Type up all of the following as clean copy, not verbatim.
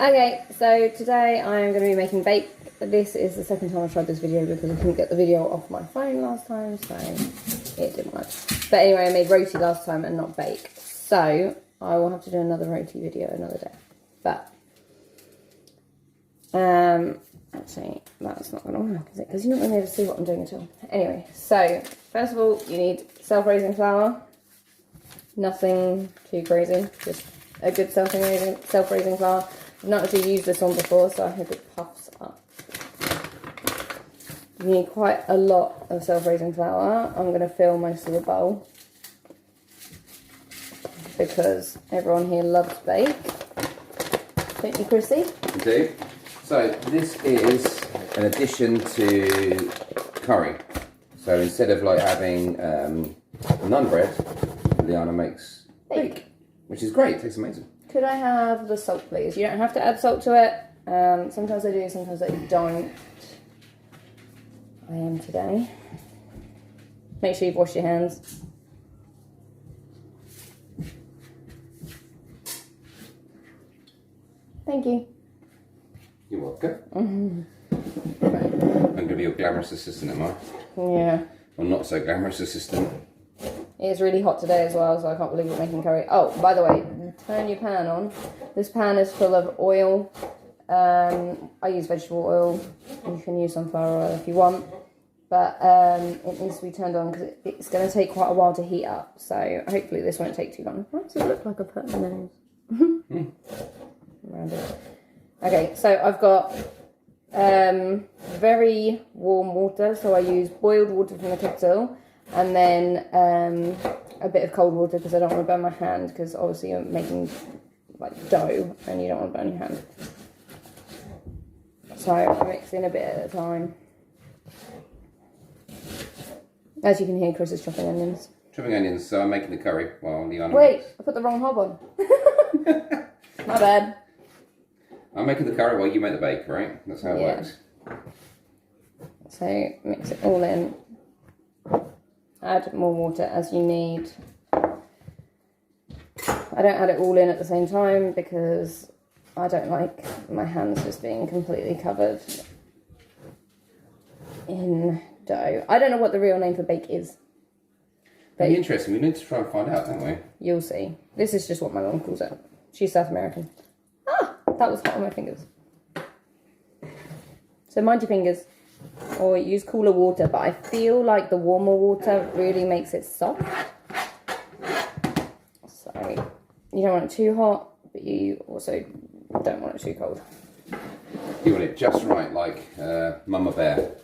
Okay, so today I am going to be making bake. This is the second time I've tried this video because I couldn't get the video off my phone last time, so it didn't work. But anyway, I made roti last time and not bake. So I will have to do another roti video another day. But, actually, that's not going to work, is it? Because you're not going to be able to see what I'm doing at all. Anyway, so first of all, you need self-raising flour. Nothing too crazy, just a good self-raising flour. I've not actually used this one before, so I hope it puffs up. You need quite a lot of self-raising flour. I'm going to fill most of the bowl because everyone here loves bake. Don't you, Chrissy? I do. So this is an addition to curry. So instead of like having naan bread, Liana makes bake, which is great. It tastes amazing. Could I have the salt, please? You don't have to add salt to it. Sometimes I do, sometimes I don't. I am today. Make sure you've washed your hands. Thank you. You're welcome. Mm-hmm. I'm going to be your glamorous assistant, am I? Yeah. Or not so glamorous assistant. It's really hot today as well, so I can't believe we're making curry. Oh, by the way, turn your pan on. This pan is full of oil. I use vegetable oil. You can use sunflower oil if you want. But it needs to be turned on because it's going to take quite a while to heat up. So hopefully this won't take too long. Why does it look like I put my nose? Around it. Okay, so I've got very warm water. So I use boiled water from the kettle. And then a bit of cold water because I don't want to burn my hand because obviously you're making like dough and you don't want to burn your hand. So I mix in a bit at a time. As you can hear, Chris is chopping onions. Chopping onions, so I'm making the curry while Liana Wait, I put the wrong hob on. My bad. I'm making the curry while you make the bake, right? That's how it works. So mix it all in. Add more water as you need. I don't add it all in at the same time because I don't like my hands just being completely covered in dough. I don't know what the real name for bake is. Very interesting. We need to try and find out, don't we? You'll see. This is just what my mum calls it. She's South American. Ah, that was hot on my fingers. So mind your fingers. Or use cooler water, but I feel like the warmer water really makes it soft. So you don't want it too hot, but you also don't want it too cold. You want it just right, like Mama Bear.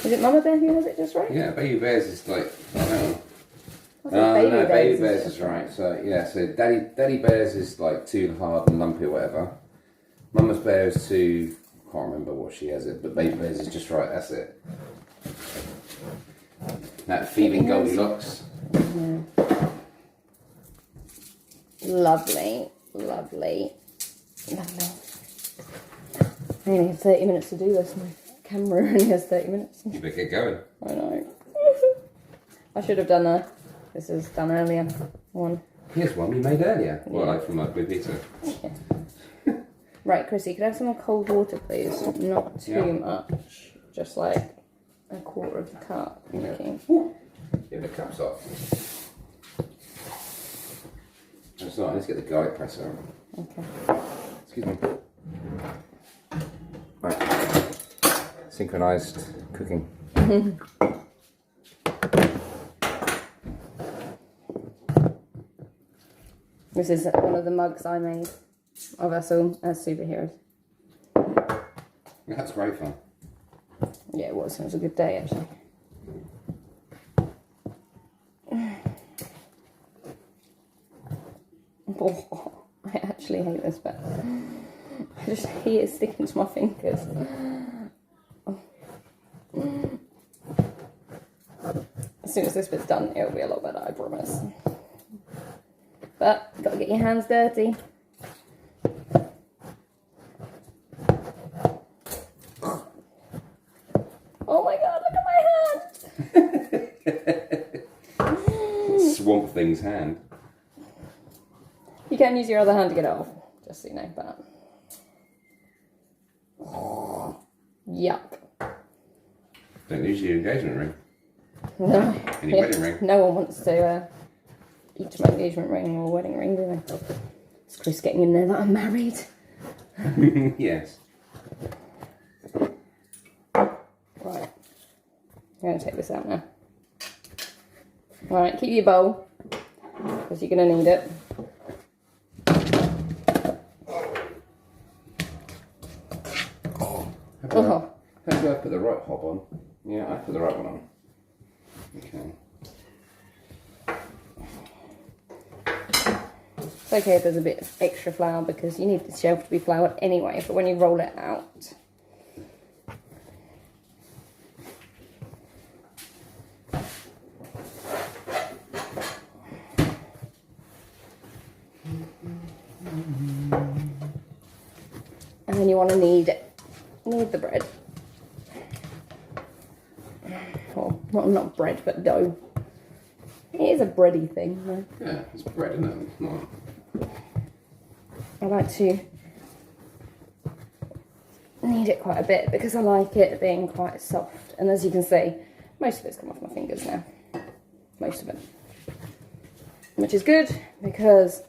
Is it Mama Bear who has it just right? Yeah, Baby Bear's is like, I don't know. No, Baby Bear's is right. So yeah, so Daddy Bear's is like too hard and lumpy or whatever. Mama's Bear is too... I can't remember what she has it, but Baby Bear's is just right, that's it. That thieving Goldilocks. Yeah. Lovely, lovely, lovely. I only have 30 minutes to do this. My camera only has 30 minutes. You better get going. I know. I should have done this is done earlier one. Here's one we made earlier. Yeah. Well, like from my blue pizza. Yeah. Right, Chrissy, could I have some more cold water, please? Not too much. Just like a quarter of the cup. Yeah. Okay. Yeah, the cup's off. That's right, let's get the garlic presser. Okay. Excuse me. Right. Synchronised cooking. This is one of the mugs I made of us all as superheroes. That's great fun. Yeah, it was. It was a good day, actually. Oh, I actually hate this bit. I just hate it sticking to my fingers. As soon as this bit's done, it'll be a lot better, I promise. But, gotta get your hands dirty. Oh my god, look at my hand! Swamp Thing's hand. You can use your other hand to get it off. Just so you know that. Yuck. Don't use your engagement ring. No. Any wedding ring. No one wants to eat my engagement ring or wedding ring, do they? It's Chris getting in there that I'm married. Yes. Right. I'm going to take this out now. Alright, keep your bowl, because you're going to need it. How do I put the right hob on? Yeah, I put the right one on. Okay. It's okay if there's a bit of extra flour because you need the shelf to be floured anyway, but when you roll it out, and then you want to knead the bread. Well, not bread, but dough. It is a bready thing, though. Yeah, it's bread, isn't it? It's not. I like to knead it quite a bit because I like it being quite soft. And as you can see, most of it's come off my fingers now. Most of it. Which is good because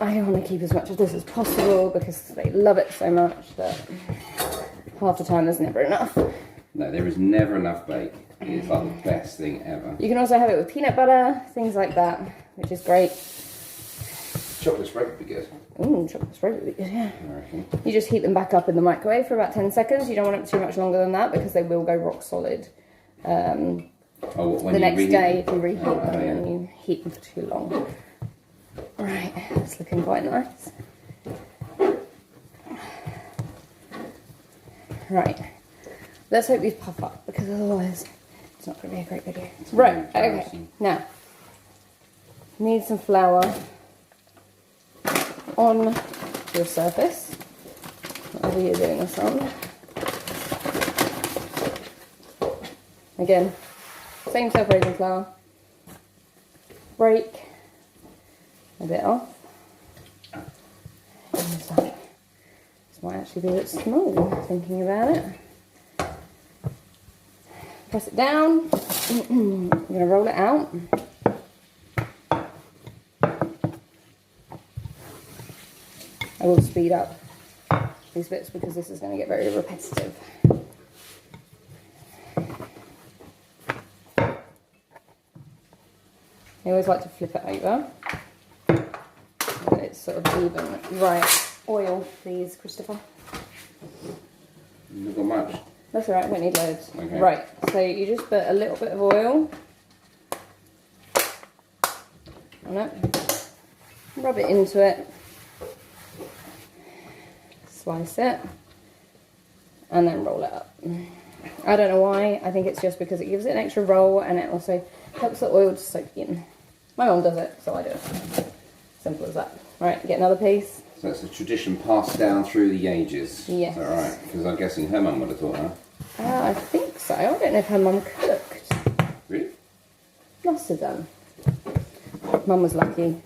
I want to keep as much of this as possible because they love it so much that half the time there's never enough. No, there is never enough bake. It's like the best thing ever. You can also have it with peanut butter, things like that, which is great. Chocolate spread would be good. Ooh, chocolate spread would be good, yeah. I reckon. You just heat them back up in the microwave for about 10 seconds. You don't want it too much longer than that because they will go rock solid. The next day if you reheat them and you heat them for too long. Right, it's looking quite nice. Right, let's hope these puff up because otherwise it's not going to be a great video. Right, okay, now, need some flour on your surface, whatever you're doing this on. Again, same self-raising flour. Break a bit off. This might actually be a bit small, thinking about it. Press it down. I'm going to roll it out. I will speed up these bits because this is going to get very repetitive. I always like to flip it over so it's sort of even. Right, oil please, Christopher. Not got much. That's alright, I don't need loads. Okay. Right, so you just put a little bit of oil on it, rub it into it, slice it, and then roll it up. I don't know why, I think it's just because it gives it an extra roll and it also helps the oil to soak in. My mum does it, so I do it. Simple as that. Right, get another piece. So it's a tradition passed down through the ages. Yes. Is that right? Because I'm guessing her mum would have taught her. I think so. I don't know if her mum cooked. Really? Must have done. Mum was lucky.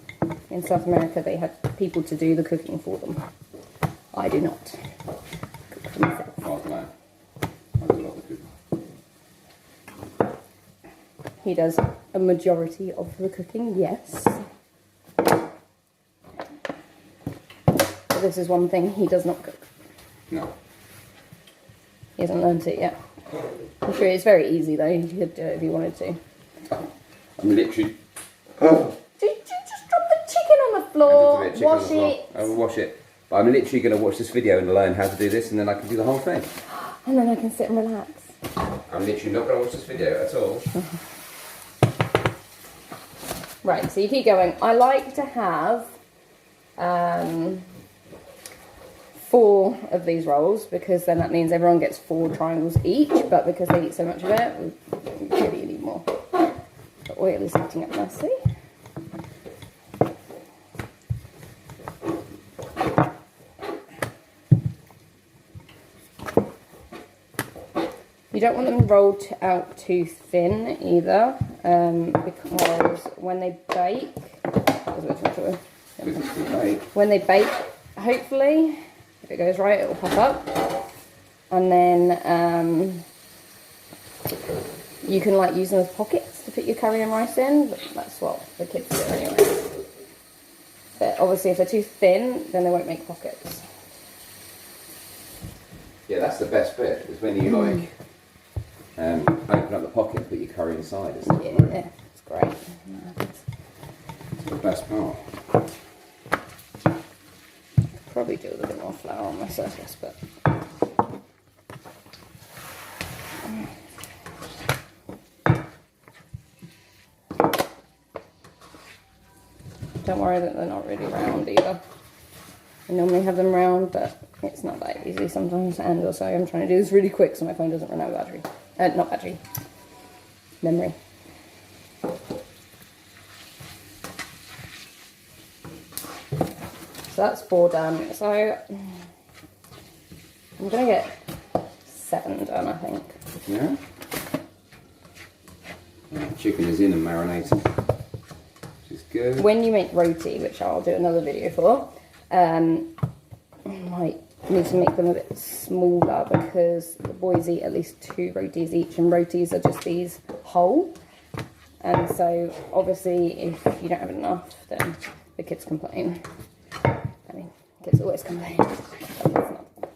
In South America, they had people to do the cooking for them. I do not cook for myself. Oh, I don't know. I do a lot of cooking. He does a majority of the cooking, yes. But this is one thing he does not cook. No. He hasn't learned it yet. I'm sure it's very easy though. You could do it if you wanted to. I'm literally. Did you just drop the chicken on the floor? Wash it. I will wash it. But I'm literally going to watch this video and learn how to do this, and then I can do the whole thing. And then I can sit and relax. I'm literally not going to watch this video at all. Right, so you keep going. I like to have 4 of these rolls because then that means everyone gets 4 triangles each, but because they eat so much of it, maybe you need more. The oil is heating up nicely. You don't want them rolled out too thin either, because when they bake, because it's too late. When they bake, hopefully, if it goes right, it will pop up. And then you can like use them as pockets to put your curry and rice in, but that's what the kids do anyway. But obviously if they're too thin, then they won't make pockets. Yeah, that's the best bit, is when you like open up the pocket and put your curry inside. Yeah, it's great. It's the best part. Probably do with a bit more flour on my surface, but don't worry that they're not really round either. I normally have them round, but it's not that easy sometimes, and also I'm trying to do this really quick so my phone doesn't run out of battery. Not battery, memory. So that's 4 done. So I'm gonna get 7 done, I think. Yeah. Chicken is in and marinated, which is good. When you make roti, which I'll do another video for, might need to make them a bit smaller because the boys eat at least 2 rotis each, and rotis are just these whole. And so obviously if you don't have enough, then the kids complain. I mean, kids always complain. But that's not the point.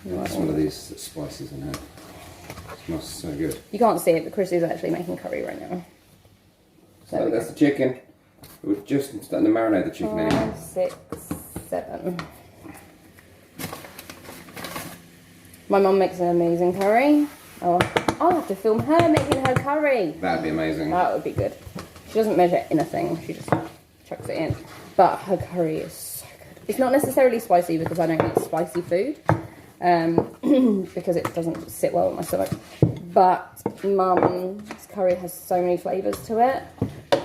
That's one of these spices in there. It smells so good. You can't see it, but Chris is actually making curry right now. So that's the chicken. We're just starting to marinate the chicken anyway. 5, 6, 7. My mum makes an amazing curry. Oh, I'll have to film her making her curry. That'd be amazing. That would be good. She doesn't measure anything. She just chucks it in. But her curry is so good. It's not necessarily spicy because I don't eat spicy food. Because it doesn't sit well with my stomach. But Mum's curry has so many flavours to it.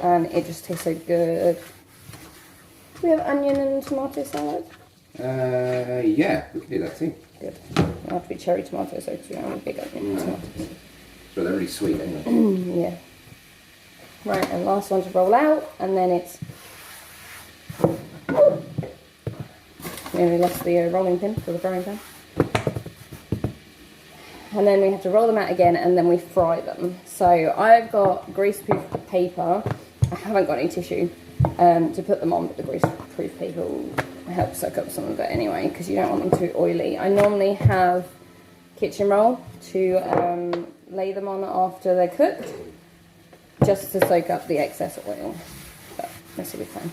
And it just tastes so good. Do we have onion and tomato salad? Yeah, we can do that too. Good. It'll have to be cherry tomatoes, so because we don't have a big onion and tomatoes. But they're really sweet anyway. Yeah. Right, and last one to roll out, and then it's... Nearly lost the rolling pin for the frying pan. And then we have to roll them out again, and then we fry them. So I've got greaseproof paper. I haven't got any tissue to put them on, but the greaseproof paper will help soak up some of it anyway, because you don't want them too oily. I normally have kitchen roll to lay them on after they're cooked, just to soak up the excess oil. But this will be fine.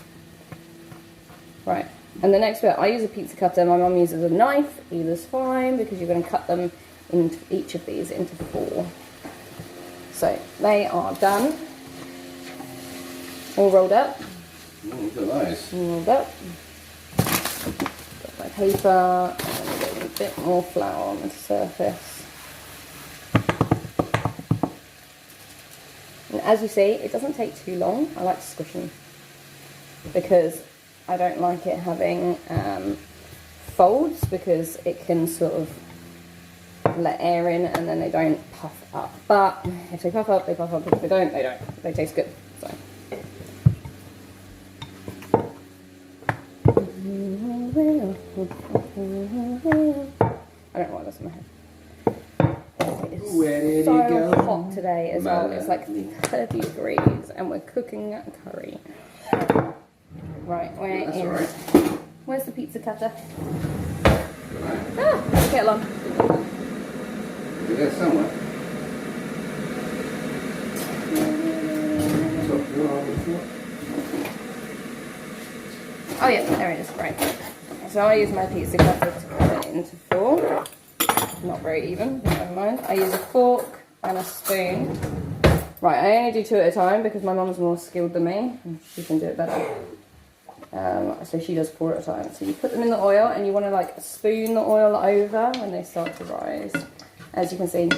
Right, and the next bit, I use a pizza cutter. My mum uses a knife. Either's fine, because you're going to cut them into each of these into 4. So they are done. All rolled up. Look at those. All rolled up. Got my paper, and I'm getting a bit more flour on the surface. And as you see, it doesn't take too long. I like to squish them because I don't like it having folds, because it can sort of let air in and then they don't puff up. But if they puff up, they puff up. If they don't, they don't. They taste good. So. I don't know why that's in my head. It's so hot today as well. It's like 30 degrees and we're cooking curry. Right, we're That's in. all right. Where's the pizza cutter? Ah, get along. Is there somewhere? Oh yeah, there it is. Right. So I use my pizza cutter to cut it into 4. Not very even, but never mind. I use a fork and a spoon. Right, I only do 2 at a time because my mum's more skilled than me. And she can do it better. So she does 4 at a time. So you put them in the oil and you want to like spoon the oil over when they start to rise. As you can see,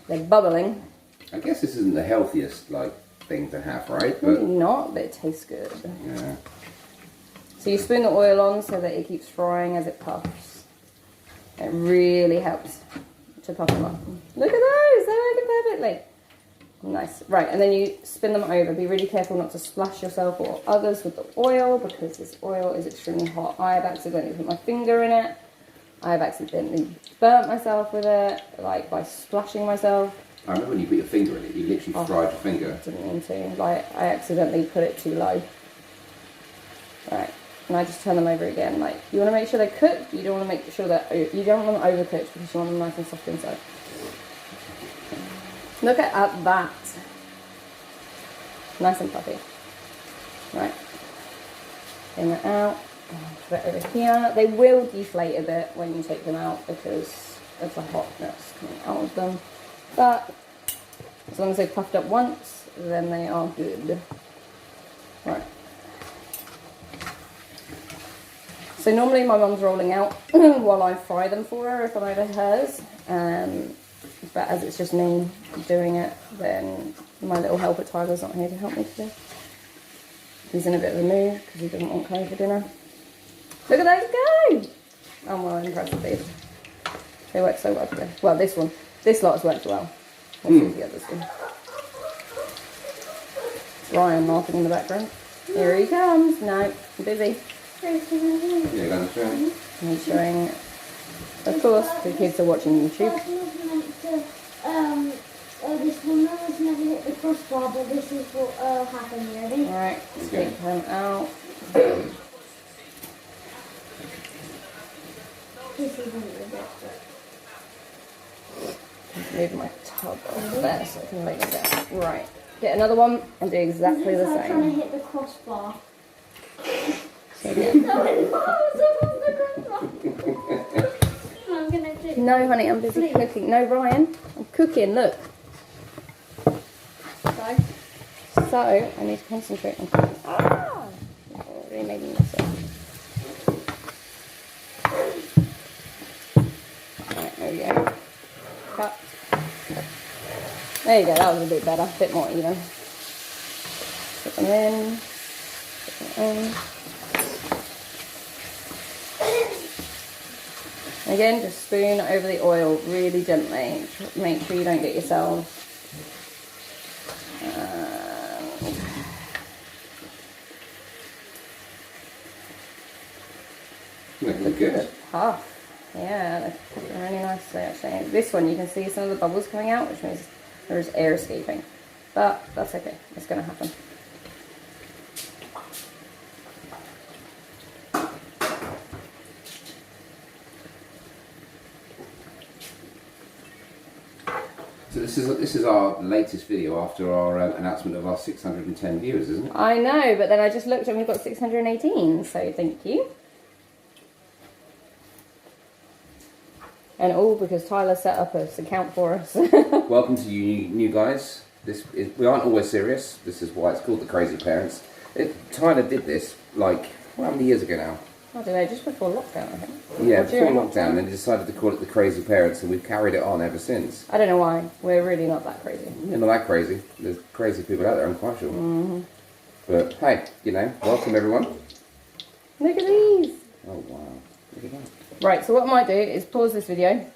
they're bubbling. I guess this isn't the healthiest thing to have, right? But Maybe not, but it tastes good. yeah. So you spoon the oil on so that it keeps frying as it puffs. It really helps to puff them up. Look at those, they're working perfectly. Nice. Right, and then you spin them over. Be really careful not to splash yourself or others with the oil, because this oil is extremely hot. I have accidentally put my finger in it. I have accidentally burnt myself with it, like by splashing myself. I remember when you put your finger in it, you literally fried your finger. I didn't mean to. Like, I accidentally put it too low. Right. And I just turn them over again. Like, you want to make sure they're cooked. You don't want to make sure that you don't want them overcooked, because you want them nice and soft inside. Look at that. Nice and fluffy. Right. Bring that out. Put it over here. They will deflate a bit when you take them out because of the hotness coming out of them. But as long as they've puffed up once, then they are good. Right. So normally my mum's rolling out while I fry them for her if I'm over hers. But as it's just me doing it, then my little helper Tyler's not here to help me today. He's in a bit of a mood because he doesn't want curry for dinner. Look at those go! I'm well impressed with these. They work so well today. Well, this lot has worked well. We'll see the others do. Ryan laughing in the background. Here he comes. No, I'm busy. Yeah, going to show. I'm showing, of course, the kids are watching YouTube. This one was never hit the crossbar, but this is what happened, ready? Alright, let's take them out. This isn't the bit, Move my tub over there so I can make that. Right, get another one and do exactly the I'm trying to same. hit the crossbar. So again. I'm gonna do. No, honey, I'm busy cooking. No, Ryan, I'm cooking, look. So, I need to concentrate on cooking. Ah! Already making this up. Right, there we go. Cut. There you go, that was a bit better, a bit more even. Put them in. Put them in. Again, just spoon over the oil really gently. Make sure you don't get yourself. Looking good. Puff. Yeah, they're cooking really nicely actually. This one you can see some of the bubbles coming out, which means there's air escaping. But that's okay, it's going to happen. So this is our latest video after our announcement of our 610 viewers, isn't it? I know, but then I just looked and we've got 618, so thank you. And all because Tyler set up this account for us. Welcome to you new guys. We aren't always serious. This is why it's called The Crazy Parents. Tyler did this like, how many years ago now? I don't know, just before lockdown, I think. Yeah, Or before during lockdown, and he decided to call it The Crazy Parents, and we've carried it on ever since. I don't know why. We're really not that crazy. You're not that crazy. There's crazy people out there, I'm quite sure. But hey, welcome everyone. Look at these. Oh wow, look at that. Right, so what I might do is pause this video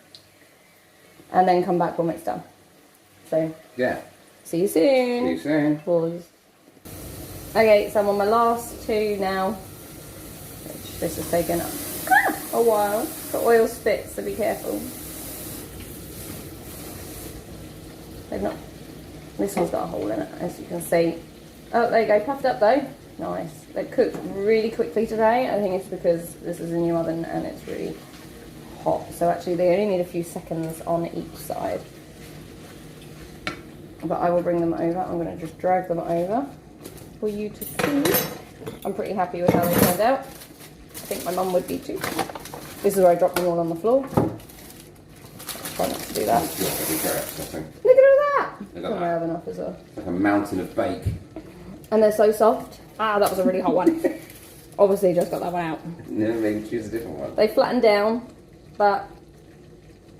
and then come back when it's done. So, Yeah, see you soon. see you soon. Pause. Okay, so I'm on my last two now. Which this has taken a while. The oil spits, so be careful. They've not. This one's got a hole in it, as you can see. Oh, there you go, puffed up though. Nice. They're cooked really quickly today. I think it's because this is a new oven and it's really hot. So actually they only need a few seconds on each side. But I will bring them over. I'm going to just drag them over for you to see. I'm pretty happy with how they turned out. I think my mum would be too. This is where I dropped them all on the floor. Try not to do that. Look at all that! Look at Put my oven up as well. Like a mountain of bake. And they're so soft. Ah, that was a really hot one. Obviously just got that one out. No, maybe choose a different one. They flatten down, but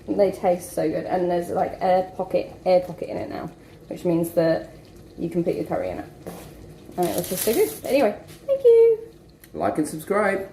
they taste so good. And there's like air pocket in it now, which means that you can put your curry in it. And it was just so good. But anyway, thank you. Like and subscribe.